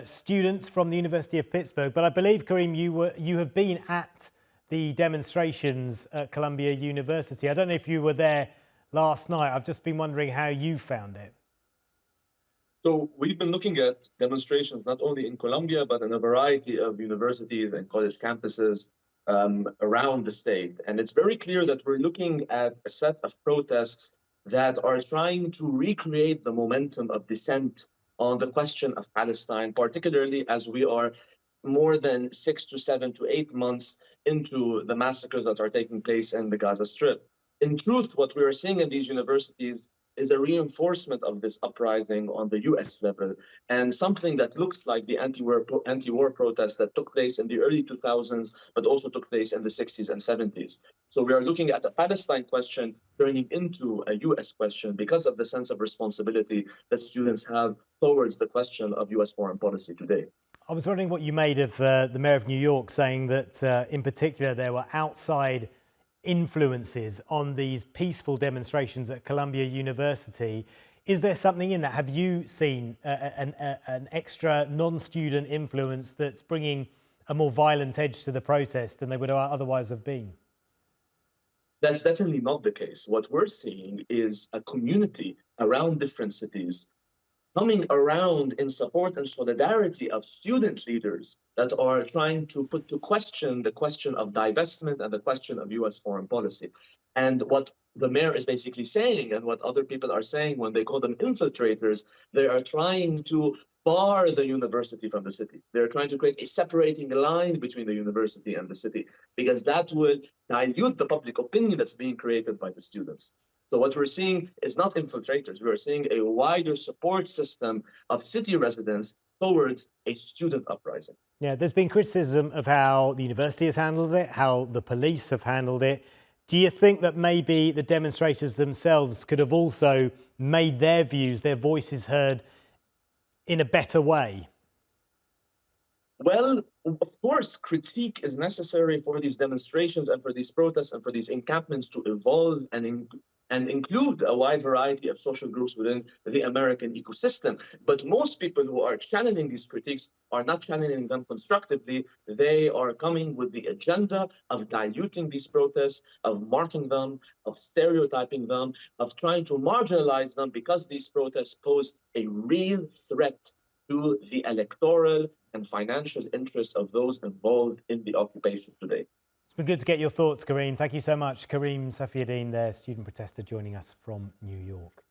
Students from the University of Pittsburgh. But I believe, Karim, you have been at the demonstrations at Columbia University. I don't know if you were there last night. I've just been wondering how you found it. So we've been looking at demonstrations not only in Columbia, but in a variety of universities and college campuses around the state. And it's very clear that we're looking at a set of protests that are trying to recreate the momentum of dissent on the question of Palestine, particularly as we are more than 6 to 7 to 8 months into the massacres that are taking place in the Gaza Strip. In truth, what we are seeing in these universities is a reinforcement of this uprising on the US level, and something that looks like the anti-war protests that took place in the early 2000s, but also took place in the 60s and 70s. So we are looking at a Palestine question turning into a US question because of the sense of responsibility that students have towards the question of US foreign policy today. I was wondering what you made of the Mayor of New York saying that in particular there were outside influences on these peaceful demonstrations at Columbia University. Is there something in that? Have you seen an extra non-student influence that's bringing a more violent edge to the protest than they would otherwise have been? That's definitely not the case. What we're seeing is a community around different cities coming around in support and solidarity of student leaders that are trying to put to question the question of divestment and the question of US foreign policy. And what the mayor is basically saying, and what other people are saying when they call them infiltrators, they are trying to bar the university from the city. They're trying to create a separating line between the university and the city, because that would dilute the public opinion that's being created by the students. So what we're seeing is not infiltrators. We're seeing a wider support system of city residents towards a student uprising. Yeah, there's been criticism of how the university has handled it, how the police have handled it. Do you think that maybe the demonstrators themselves could have also made their views, their voices heard in a better way? Well, of course, critique is necessary for these demonstrations and for these protests and for these encampments to evolve and include a wide variety of social groups within the American ecosystem. But most people who are channeling these critiques are not channeling them constructively. They are coming with the agenda of diluting these protests, of marking them, of stereotyping them, of trying to marginalize them because these protests pose a real threat to the electoral and financial interests of those involved in the occupation today. It's been good to get your thoughts, Karim. Thank you so much. Karim Safieddine, there, student protester, joining us from New York.